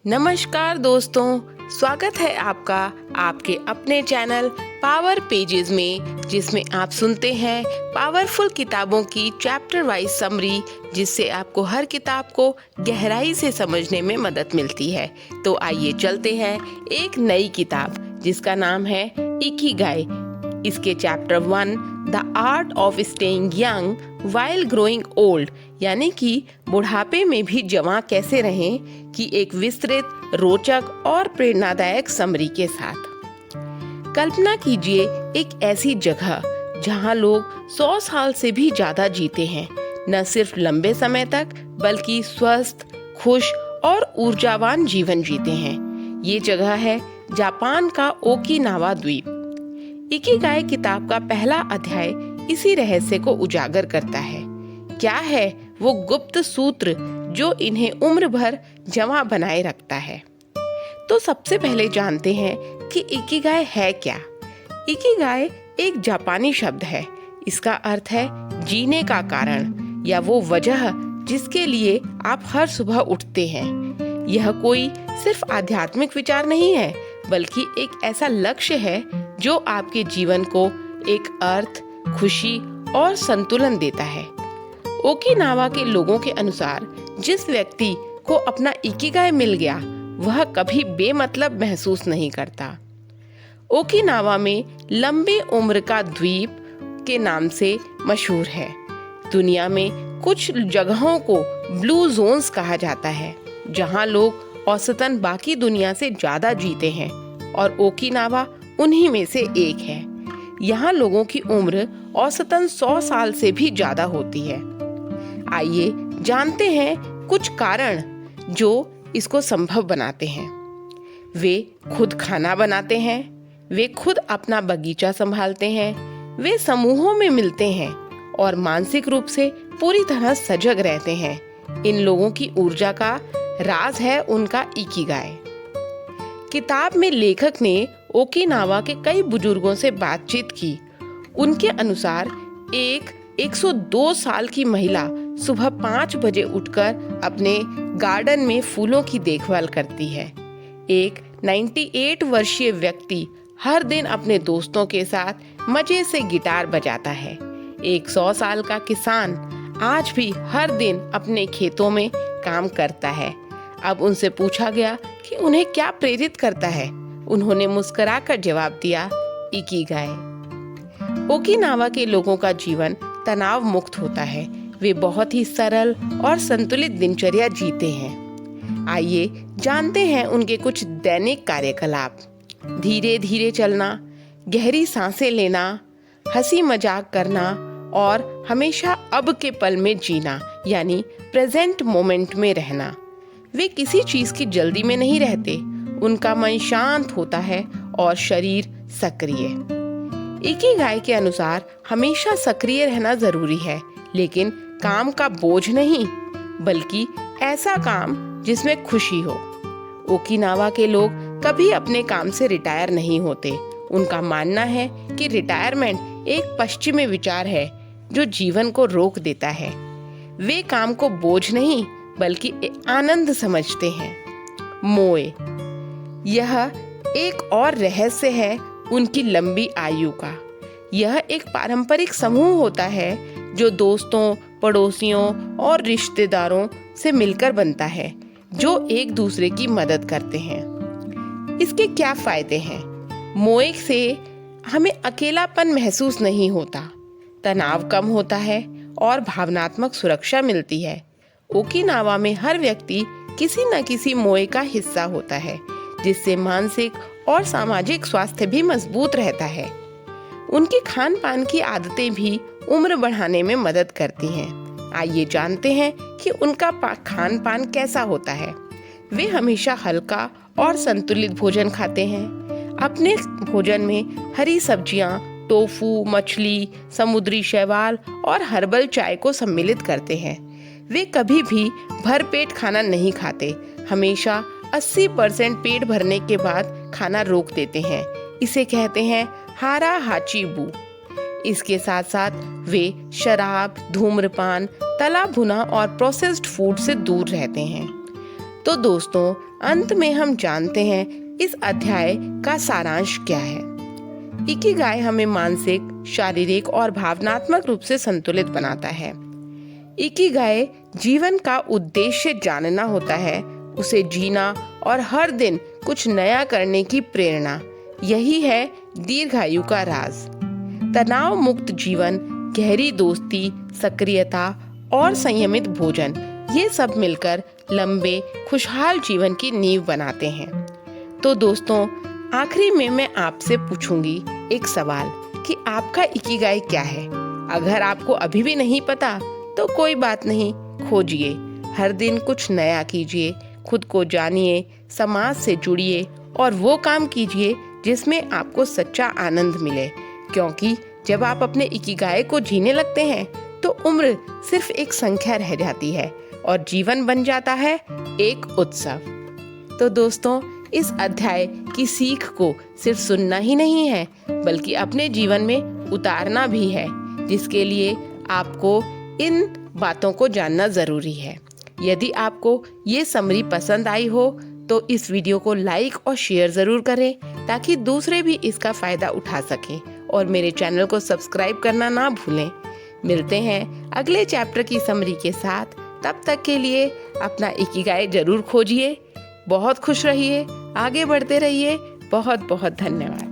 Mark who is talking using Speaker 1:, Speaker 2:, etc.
Speaker 1: नमस्कार दोस्तों, स्वागत है आपका आपके अपने चैनल पावर पेजेस में, जिसमें आप सुनते हैं पावरफुल किताबों की चैप्टर वाइज समरी, जिससे आपको हर किताब को गहराई से समझने में मदद मिलती है। तो आइए चलते हैं एक नई किताब जिसका नाम है इकिगाई। इसके chapter 1 the art of staying young while growing old, यानी कि बुढ़ापे में भी जवां कैसे रहें, की एक विस्तृत, रोचक और प्रेरणादायक समरी के साथ। कल्पना कीजिए एक ऐसी जगह जहां लोग 100 साल से भी ज्यादा जीते हैं, न सिर्फ लंबे समय तक बल्कि स्वस्थ, खुश और ऊर्जावान जीवन जीते हैं। ये जगह है जापान का ओकिनावा द्वीप। इकिगाई किताब का पहला अध्याय इसी रहस्य को उजागर करता है। क्या है वो गुप्त सूत्र जो इन्हें उम्र भर जवां बनाए रखता है? तो सबसे पहले जानते हैं कि इकिगाई है क्या। इकिगाई एक जापानी शब्द है। इसका अर्थ है जीने का कारण या वो वजह जिसके लिए आप हर सुबह उठते हैं। यह कोई सिर्फ आध्यात्मिक विचार नहीं है, बल्कि एक ऐसा लक्ष्य है जो आपके जीवन को एक अर्थ, खुशी और संतुलन देता है। ओकिनावा के लोगों के अनुसार जिस व्यक्ति को अपना इकिगाई मिल गया, वह कभी बेमतलब महसूस नहीं करता। ओकिनावा में लंबी उम्र का द्वीप के नाम से मशहूर है। दुनिया में कुछ जगहों को ब्लू जोन्स कहा जाता है, जहां लोग औसतन बाकी दुनिया से ज्यादा जीते हैं, और ओकिनावा उन्हीं में से एक है। यहाँ लोगों की उम्र औसतन 100 साल से भी ज्यादा होती है। आइए जानते हैं कुछ कारण जो इसको संभव बनाते हैं। वे खुद खाना बनाते हैं, वे खुद अपना बगीचा संभालते हैं, वे समूहों में मिलते हैं और मानसिक रूप से पूरी तरह सजग रहते हैं। इन लोगों की ऊर्जा का राज है उनका इकिगाई। किताब में लेखक ने ओकिनावा के कई बुजुर्गों से बातचीत की। उनके अनुसार एक 102 साल की महिला सुबह 5 बजे उठकर अपने गार्डन में फूलों की देखभाल करती है। एक 98 वर्षीय व्यक्ति हर दिन अपने दोस्तों के साथ मजे से गिटार बजाता है। एक 100 साल का किसान आज भी हर दिन अपने खेतों में काम करता है। अब उनसे पूछा गया कि उन्हें क्या प्रेरित करता है। उन्होंने मुस्कुराकर जवाब दिया, इकिगाई। ओकिनावा के लोगों का जीवन तनाव मुक्त होता है। वे बहुत ही सरल और संतुलित दिनचर्या जीते हैं। आइए जानते हैं उनके कुछ दैनिक कार्यकलाप। धीरे धीरे चलना, गहरी सांसें लेना, हंसी मजाक करना और हमेशा अब के पल में जीना, यानी प्रेजेंट मोमेंट में रहना। वे किसी चीज की जल्दी में नहीं रहते। उनका मन शांत होता है और शरीर सक्रिय। इकिगाई के अनुसार हमेशा सक्रिय रहना जरूरी है, लेकिन काम का बोझ नहीं, बल्कि ऐसा काम जिसमें खुशी हो। ओकिनावा के लोग कभी अपने काम से रिटायर नहीं होते। उनका मानना है कि रिटायरमेंट एक पश्चिमी विचार है जो जीवन को रोक देता है। वे काम को बोझ नहीं बल्कि आनंद समझते हैं। मोए, यह एक और रहस्य है उनकी लंबी आयु का। यह एक पारंपरिक समूह होता है जो दोस्तों, पड़ोसियों और रिश्तेदारों से मिलकर बनता है, जो एक दूसरे की मदद करते हैं। इसके क्या फायदे हैं? मोए से हमें अकेलापन महसूस नहीं होता, तनाव कम होता है और भावनात्मक सुरक्षा मिलती है। ओकिनावा में हर व्यक्ति किसी न किसी मोए का हिस्सा होता है, जिससे मानसिक और सामाजिक स्वास्थ्य भी मजबूत रहता है। उनकी खान पान की आदतें भी उम्र बढ़ाने में मदद करती हैं। आइए जानते हैं कि उनका खान पान कैसा होता है। वे हमेशा हल्का और संतुलित भोजन खाते हैं। अपने भोजन में हरी सब्जियां, टोफू, मछली, समुद्री शैवाल और हर्बल चाय को सम्मिलित करते हैं। वे कभी भी भरपेट खाना नहीं खाते। हमेशा 80% पेट भरने के बाद खाना रोक देते हैं। इसे कहते हैं हारा हाचीबू। इसके साथ साथ वे शराब, धूम्रपान, तला भुना और प्रोसेस्ड फूड से दूर रहते हैं। तो दोस्तों, अंत में हम जानते हैं इस अध्याय का सारांश क्या है। इकिगाई हमें मानसिक, शारीरिक और भावनात्मक रूप से संतुलित बनाता है। इकिगाई जीवन का उद्देश्य जानना होता है, उसे जीना और हर दिन कुछ नया करने की प्रेरणा। यही है दीर्घायु का राज। तनाव मुक्त जीवन, गहरी दोस्ती, सक्रियता और संयमित भोजन, ये सब मिलकर लंबे खुशहाल जीवन की नींव बनाते हैं। तो दोस्तों, आखिरी में मैं आपसे पूछूंगी एक सवाल कि आपका इकिगाई क्या है। अगर आपको अभी भी नहीं पता तो कोई बात नहीं, खोजिए। हर दिन कुछ नया कीजिए, खुद को जानिए, समाज से जुड़िए और वो काम कीजिए जिसमें आपको सच्चा आनंद मिले। क्योंकि जब आप अपने इकिगाई को जीने लगते हैं तो उम्र सिर्फ एक संख्या रह जाती है और जीवन बन जाता है एक उत्सव। तो दोस्तों, इस अध्याय की सीख को सिर्फ सुनना ही नहीं है, बल्कि अपने जीवन में उतारना भी है, जिसके लिए आपको इन बातों को जानना जरूरी है। यदि आपको ये समरी पसंद आई हो तो इस वीडियो को लाइक और शेयर जरूर करें, ताकि दूसरे भी इसका फायदा उठा सकें, और मेरे चैनल को सब्सक्राइब करना ना भूलें। मिलते हैं अगले चैप्टर की समरी के साथ। तब तक के लिए अपना इकिगाई जरूर खोजिए। बहुत खुश रहिए, आगे बढ़ते रहिए। बहुत बहुत धन्यवाद।